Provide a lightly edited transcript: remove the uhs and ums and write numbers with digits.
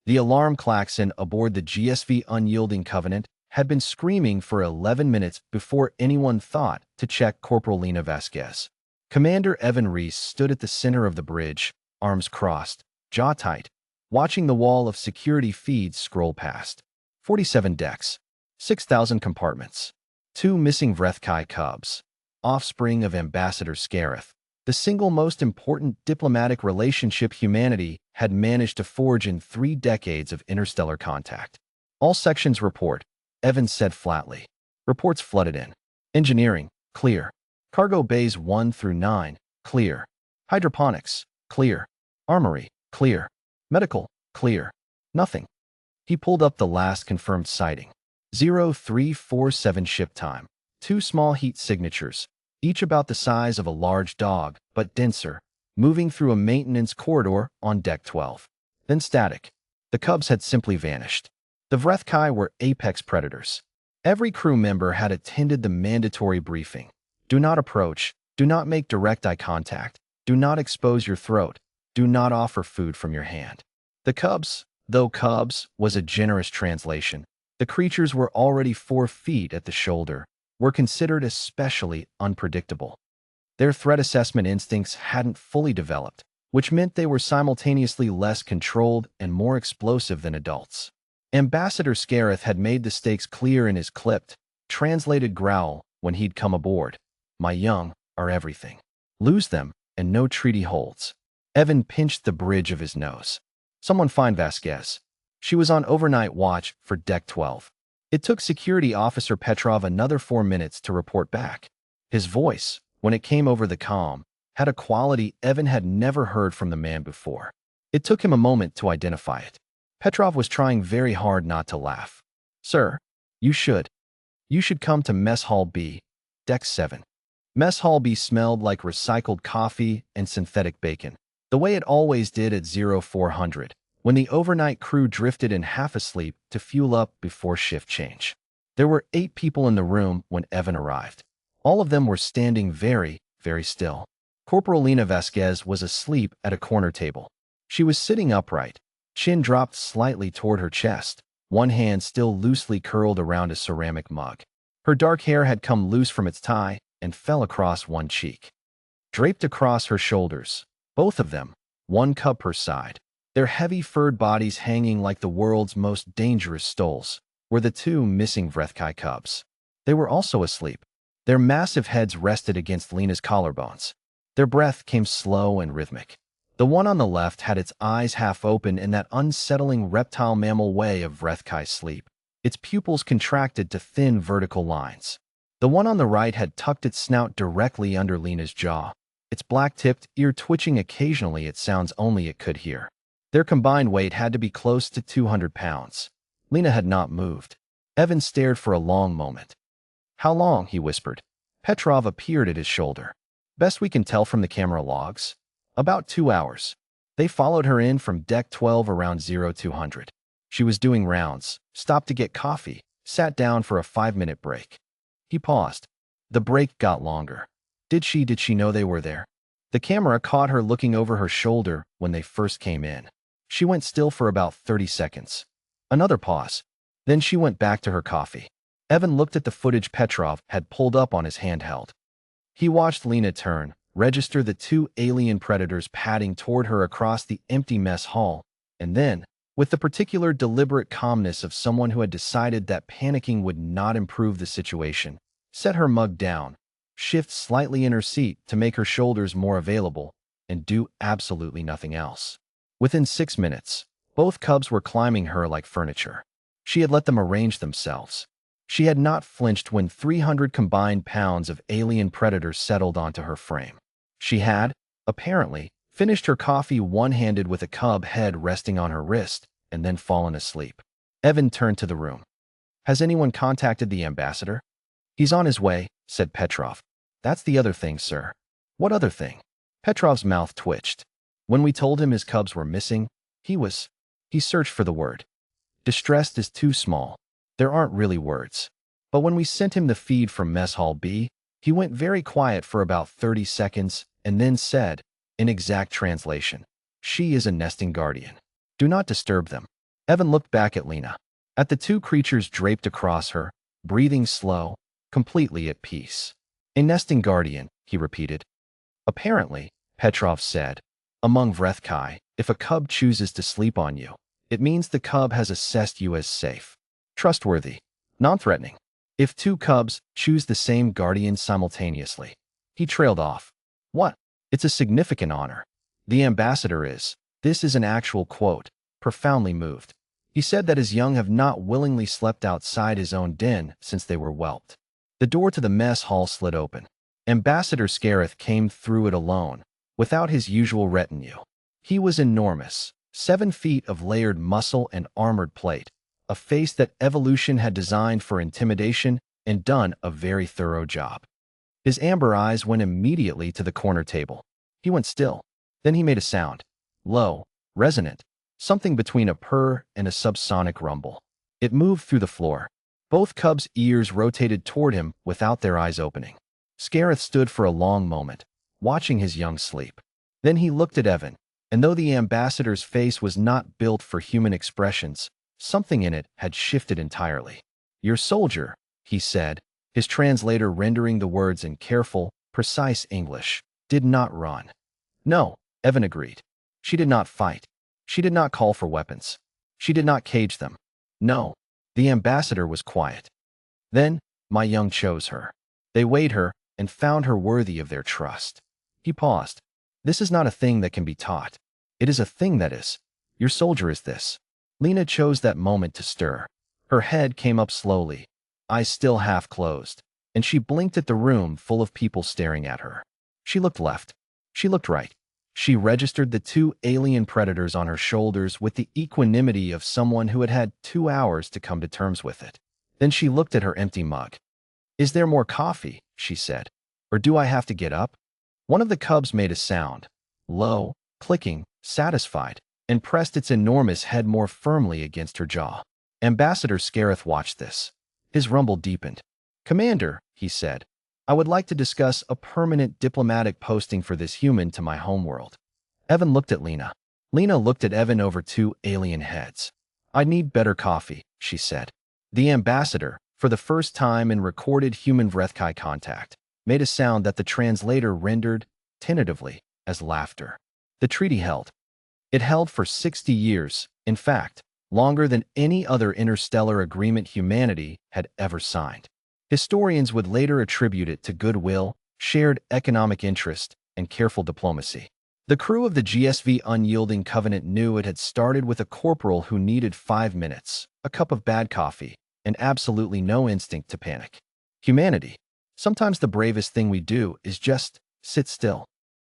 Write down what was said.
The alarm klaxon aboard the GSV Unyielding Covenant had been screaming for 11 minutes before anyone thought to check Corporal Lena Vasquez. Commander Evan Reese stood at the center of the bridge, arms crossed, jaw tight, watching the wall of security feeds scroll past. 47 decks, 6,000 compartments, 2 missing Vrethkai cubs, offspring of Ambassador Scareth, the single most important diplomatic relationship humanity had managed to forge in 3 decades of interstellar contact. All sections report, Evans said flatly. Reports flooded in. Engineering, clear. Cargo bays 1 through 9, clear. Hydroponics, clear. Armory, clear. Medical, clear. Nothing. He pulled up the last confirmed sighting. 0347 ship time. 2 small heat signatures, each about the size of a large dog, but denser, moving through a maintenance corridor on Deck 12. Then static. The cubs had simply vanished. The Vrethkai were apex predators. Every crew member had attended the mandatory briefing. Do not approach, do not make direct eye contact, do not expose your throat, do not offer food from your hand. The cubs, though cubs was a generous translation, the creatures were already 4 feet at the shoulder, were considered especially unpredictable. Their threat assessment instincts hadn't fully developed, which meant they were simultaneously less controlled and more explosive than adults. Ambassador Scareth had made the stakes clear in his clipped, translated growl when he'd come aboard. My young are everything. Lose them, and no treaty holds. Evan pinched the bridge of his nose. Someone find Vasquez. She was on overnight watch for Deck 12. It took Security Officer Petrov another 4 minutes to report back. His voice, when it came over the comm, had a quality Evan had never heard from the man before. It took him a moment to identify it. Petrov was trying very hard not to laugh. Sir, you should come to Mess Hall B, Deck 7. Mess Hall B smelled like recycled coffee and synthetic bacon, the way it always did at 0400, when the overnight crew drifted in half asleep to fuel up before shift change. There were 8 people in the room when Evan arrived. All of them were standing very, very still. Corporal Lena Vasquez was asleep at a corner table. She was sitting upright, chin dropped slightly toward her chest, one hand still loosely curled around a ceramic mug. Her dark hair had come loose from its tie and fell across one cheek. Draped across her shoulders, both of them, 1 cub per side, their heavy furred bodies hanging like the world's most dangerous stoles, were the 2 missing Vrethkai cubs. They were also asleep. Their massive heads rested against Lena's collarbones. Their breath came slow and rhythmic. The one on the left had its eyes half open in that unsettling reptile mammal way of Vrethkai sleep. Its pupils contracted to thin vertical lines. The one on the right had tucked its snout directly under Lena's jaw, its black-tipped ear twitching occasionally at sounds only it could hear. Their combined weight had to be close to 200 pounds. Lena had not moved. Evan stared for a long moment. How long? He whispered. Petrov appeared at his shoulder. Best we can tell from the camera logs. About 2 hours. They followed her in from Deck 12 around 0200. She was doing rounds, stopped to get coffee, sat down for a 5-minute break. He paused. The break got longer. Did she know they were there? The camera caught her looking over her shoulder when they first came in. She went still for about 30 seconds. Another pause. Then she went back to her coffee. Evan looked at the footage Petrov had pulled up on his handheld. He watched Lena turn, register the 2 alien predators padding toward her across the empty mess hall, and then, with the particular deliberate calmness of someone who had decided that panicking would not improve the situation, set her mug down, shift slightly in her seat to make her shoulders more available, and do absolutely nothing else. Within 6 minutes, both cubs were climbing her like furniture. She had let them arrange themselves. She had not flinched when 300 combined pounds of alien predators settled onto her frame. She had, apparently, finished her coffee one-handed with a cub head resting on her wrist, and then fallen asleep. Evan turned to the room. Has anyone contacted the ambassador? He's on his way, said Petrov. That's the other thing, sir. What other thing? Petrov's mouth twitched. When we told him his cubs were missing, he searched for the word. Distressed is too small. There aren't really words. But when we sent him the feed from Mess Hall B, he went very quiet for about 30 seconds and then said, in exact translation, she is a nesting guardian. Do not disturb them. Evan looked back at Lena, at the two creatures draped across her, breathing slow, completely at peace. A nesting guardian, he repeated. Apparently, Petrov said, among Vrethkai, if a cub chooses to sleep on you, it means the cub has assessed you as safe, trustworthy, non-threatening. If two cubs choose the same guardian simultaneously, he trailed off. What? It's a significant honor. The ambassador is, this is an actual quote, profoundly moved. He said that his young have not willingly slept outside his own den since they were whelped. The door to the mess hall slid open. Ambassador Scareth came through it alone, without his usual retinue. He was enormous, 7 feet of layered muscle and armored plate, a face that evolution had designed for intimidation and done a very thorough job. His amber eyes went immediately to the corner table. He went still. Then he made a sound. Low, resonant, something between a purr and a subsonic rumble. It moved through the floor. Both cubs' ears rotated toward him without their eyes opening. Scareth stood for a long moment, watching his young sleep. Then he looked at Evan, and though the ambassador's face was not built for human expressions, something in it had shifted entirely. Your soldier, he said, his translator rendering the words in careful, precise English, did not run. No, Evan agreed. She did not fight. She did not call for weapons. She did not cage them. No, the ambassador was quiet. Then, my young chose her. They weighed her and found her worthy of their trust. He paused. This is not a thing that can be taught. It is a thing that is. Your soldier is this. Lena chose that moment to stir. Her head came up slowly, eyes still half closed, and she blinked at the room full of people staring at her. She looked left. She looked right. She registered the 2 alien predators on her shoulders with the equanimity of someone who had had 2 hours to come to terms with it. Then she looked at her empty mug. Is there more coffee? She said. Or do I have to get up? One of the cubs made a sound, low, clicking, satisfied, and pressed its enormous head more firmly against her jaw. Ambassador Scareth watched this. His rumble deepened. Commander, he said, I would like to discuss a permanent diplomatic posting for this human to my homeworld. Evan looked at Lena. Lena looked at Evan over 2 alien heads. I need better coffee, she said. The ambassador, for the first time in recorded human Vrethkai contact, made a sound that the translator rendered, tentatively, as laughter. The treaty held. It held for 60 years, in fact, longer than any other interstellar agreement humanity had ever signed. Historians would later attribute it to goodwill, shared economic interest, and careful diplomacy. The crew of the GSV Unyielding Covenant knew it had started with a corporal who needed 5 minutes, a cup of bad coffee, and absolutely no instinct to panic. Humanity. Sometimes the bravest thing we do is just sit still.